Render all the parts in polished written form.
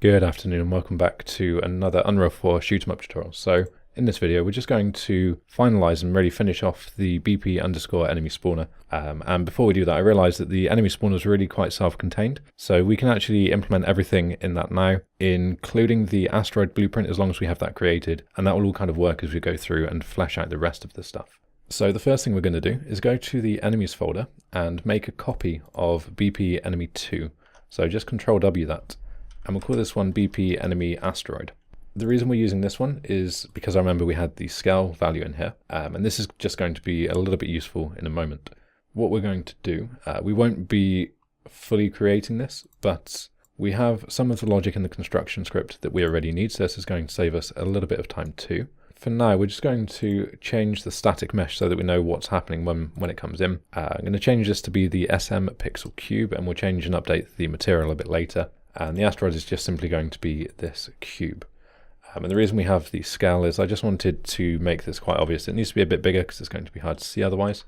Good afternoon and welcome back to another Unreal 4 shoot 'em up tutorial. So in this video we're just going to finalize and really finish off the BP underscore enemy spawner. And before we do that I realized that the enemy spawner is really quite self-contained. So we can actually implement everything in that now, including the Asteroid blueprint as long as we have that created. And that will all kind of work as we go through and flesh out the rest of the stuff. So the first thing we're going to do is go to the enemies folder and make a copy of BP enemy 2. So just Control W that. And we'll call this one BP enemy asteroid. The reason we're using this one is because I remember we had the scale value in here, and this is just going to be a little bit useful in a moment. What we're going to do, we won't be fully creating this, but we have some of the logic in the construction script that we already need, so this is going to save us a little bit of time too. For now, we're just going to change the static mesh so that we know what's happening when it comes in. I'm going to change this to be the SM pixel cube, and we'll change and update the material a bit later. And the asteroid is just simply going to be this cube. And the reason we have the scale is I just wanted to make this quite obvious. It needs to be a bit bigger because it's going to be hard to see otherwise.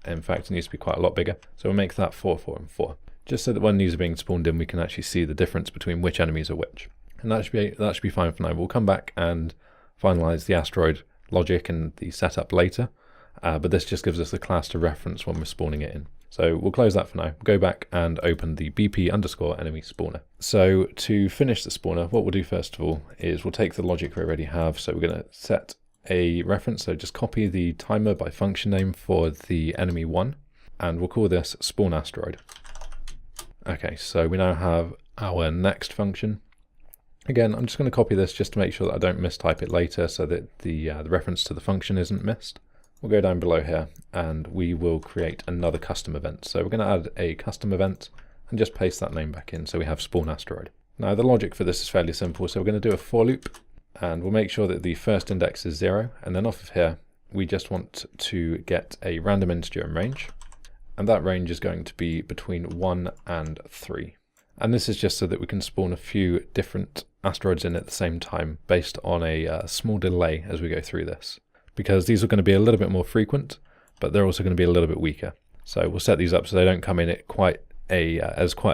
In fact, it needs to be quite a lot bigger. So we'll make that 4, 4, and 4. Just so that when these are being spawned in, we can actually see the difference between which enemies are which. And that should be fine for now. We'll come back and finalize the asteroid logic and the setup later. But this just gives us the class to reference when we're spawning it in. So we'll close that for now, go back and open the BP underscore enemy spawner. So to finish the spawner, what we'll do first of all is we'll take the logic we already have. So we're going to set a reference, so just copy the timer by function name for the enemy 1, and we'll call this spawn asteroid. Okay, so we now have our next function. Again, I'm just going to copy this just to make sure that I don't mistype it later so that the reference to the function isn't missed. We'll go down below here and we will create another custom event. So we're going to add a custom event and just paste that name back in so we have spawn asteroid. Now the logic for this is fairly simple. So we're going to do a for loop and we'll make sure that the first index is 0. And then off of here, we just want to get a random integer in range. And that range is going to be between 1 and 3. And this is just so that we can spawn a few different asteroids in at the same time based on a small delay as we go through this. Because these are going to be a little bit more frequent, but they're also going to be a little bit weaker. So we'll set these up so they don't come in at quite a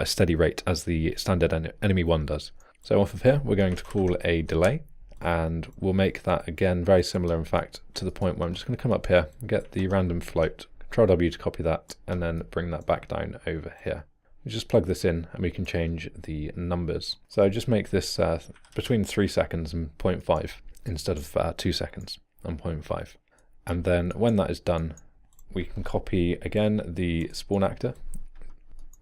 steady rate as the standard enemy 1 does. So off of here, we're going to call a delay, and we'll make that again very similar, in fact, to the point where I'm just going to come up here and get the random float, Control W to copy that, and then bring that back down over here. We just plug this in and we can change the numbers. So just make this between 3 seconds and 0.5 instead of 2 seconds. And 0.5. And then when that is done, we can copy again the spawn actor.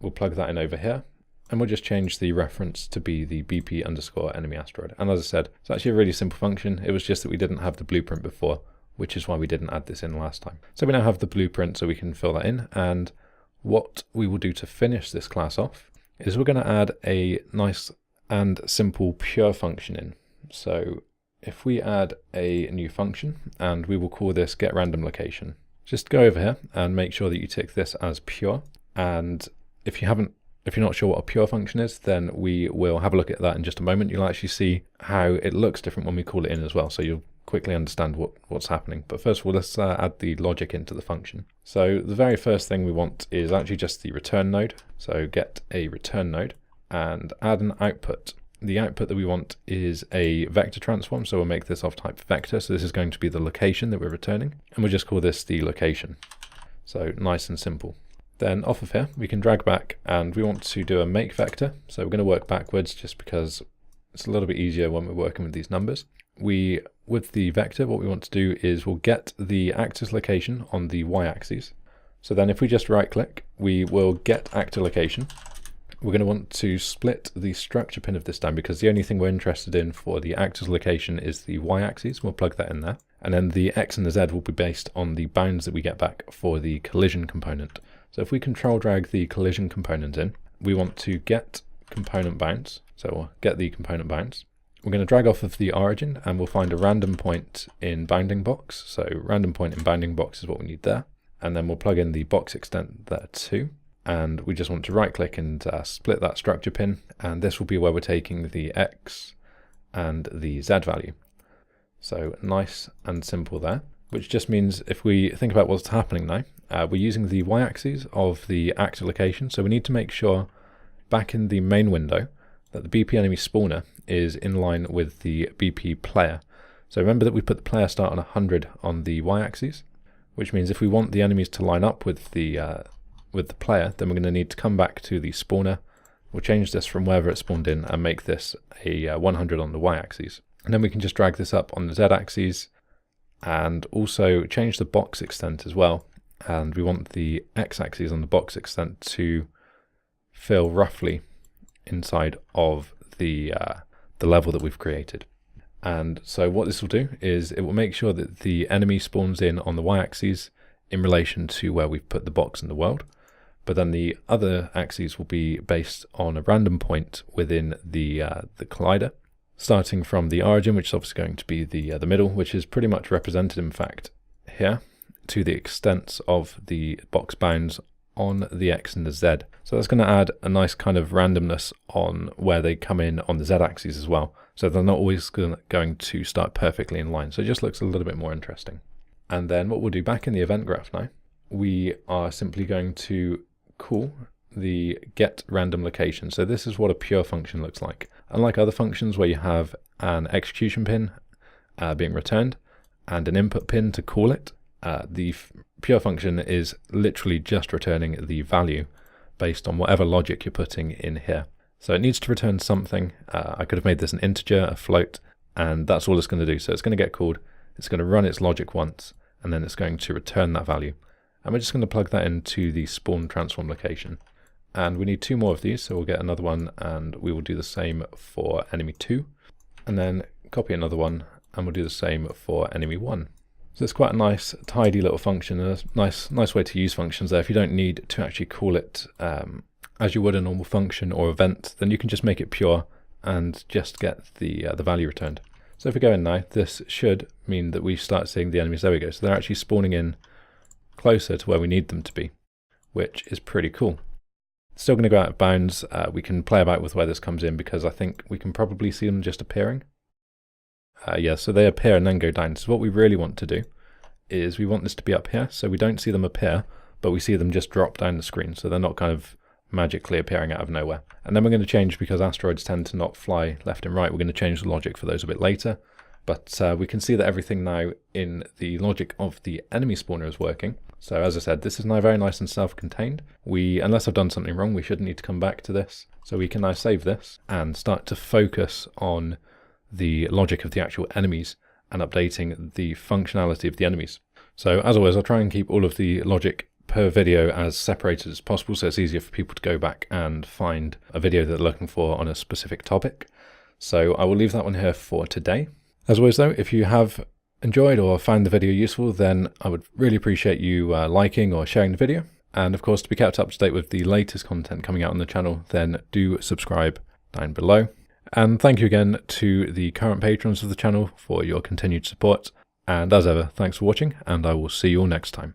We'll plug that in over here, and we'll just change the reference to be the BP underscore enemy asteroid. And as I said, it's actually a really simple function. It was just that we didn't have the blueprint before, which is why we didn't add this in last time. So we now have the blueprint so we can fill that in. And what we will do to finish this class off is we're going to add a nice and simple pure function in. So if we add a new function, and we will call this getRandomLocation, just go over here and make sure that you tick this as pure. And if you're not sure what a pure function is, then we will have a look at that in just a moment. You'll actually see how it looks different when we call it in as well, so you'll quickly understand what's happening. But first of all, let's add the logic into the function. So the very first thing we want is actually just the return node. So get a return node and add an output. The output that we want is a vector transform, so we'll make this of type vector. So this is going to be the location that we're returning, and we'll just call this the location. So nice and simple. Then off of here, we can drag back, and we want to do a make vector. So we're going to work backwards just because it's a little bit easier when we're working with these numbers. With the vector, what we want to do is we'll get the actor's location on the y-axis. So then if we just right click, we will get actor location. We're going to want to split the structure pin of this down because the only thing we're interested in for the actor's location is the y-axis. We'll plug that in there. And then the x and the z will be based on the bounds that we get back for the collision component. So if we control drag the collision component in, we want to get component bounds. So we'll get the component bounds. We're going to drag off of the origin and we'll find a random point in bounding box. So random point in bounding box is what we need there. And then we'll plug in the box extent there too. And we just want to right click and split that structure pin, and this will be where we're taking the X and the Z value. So nice and simple there, which just means if we think about what's happening now, we're using the Y-axis of the actor location. So we need to make sure back in the main window that the BP enemy spawner is in line with the BP player. So remember that we put the player start on 100 on the y-axis, which means if we want the enemies to line up with the player, then we're going to need to come back to the spawner. We'll change this from wherever it spawned in and make this a 100 on the y-axis. And then we can just drag this up on the z-axis and also change the box extent as well. And we want the x-axis on the box extent to fill roughly inside of the level that we've created. And so what this will do is it will make sure that the enemy spawns in on the y-axis in relation to where we've put the box in the world. But then the other axes will be based on a random point within the collider, starting from the origin, which is obviously going to be the middle, which is pretty much represented in fact here, to the extents of the box bounds on the X and the Z. So that's going to add a nice kind of randomness on where they come in on the Z axis as well. So they're not always going to start perfectly in line. So it just looks a little bit more interesting. And then what we'll do back in the event graph now, we are simply going to call the get random location. So this is what a pure function looks like. Unlike other functions where you have an execution pin being returned and an input pin to call it, the pure function is literally just returning the value based on whatever logic you're putting in here. So it needs to return something. I could have made this an integer, a float, and that's all it's going to do. So it's going to get called, it's going to run its logic once, and then it's going to return that value. And we're just going to plug that into the spawn transform location. And we need 2 more of these, so we'll get another one, and we will do the same for enemy 2. And then copy another one, and we'll do the same for enemy 1. So it's quite a nice, tidy little function, and a nice way to use functions there. If you don't need to actually call it as you would a normal function or event, then you can just make it pure and just get the value returned. So if we go in now, this should mean that we start seeing the enemies. There we go. So they're actually spawning in closer to where we need them to be, which is pretty cool. Still going to go out of bounds. We can play about with where this comes in because I think we can probably see them just appearing. Yeah, so they appear and then go down. So what we really want to do is we want this to be up here, so we don't see them appear, but we see them just drop down the screen, so they're not kind of magically appearing out of nowhere. And then we're going to change, because asteroids tend to not fly left and right, we're going to change the logic for those a bit later. But we can see that everything now in the logic of the enemy spawner is working. So as I said, this is now very nice and self-contained. Unless I've done something wrong, we shouldn't need to come back to this. So we can now save this and start to focus on the logic of the actual enemies and updating the functionality of the enemies. So as always, I'll try and keep all of the logic per video as separated as possible, so it's easier for people to go back and find a video that they're looking for on a specific topic. So I will leave that one here for today. As always though, if you have enjoyed or found the video useful, then I would really appreciate you liking or sharing the video. And of course, to be kept up to date with the latest content coming out on the channel, then do subscribe down below. And thank you again to the current patrons of the channel for your continued support. And as ever, thanks for watching, and I will see you all next time.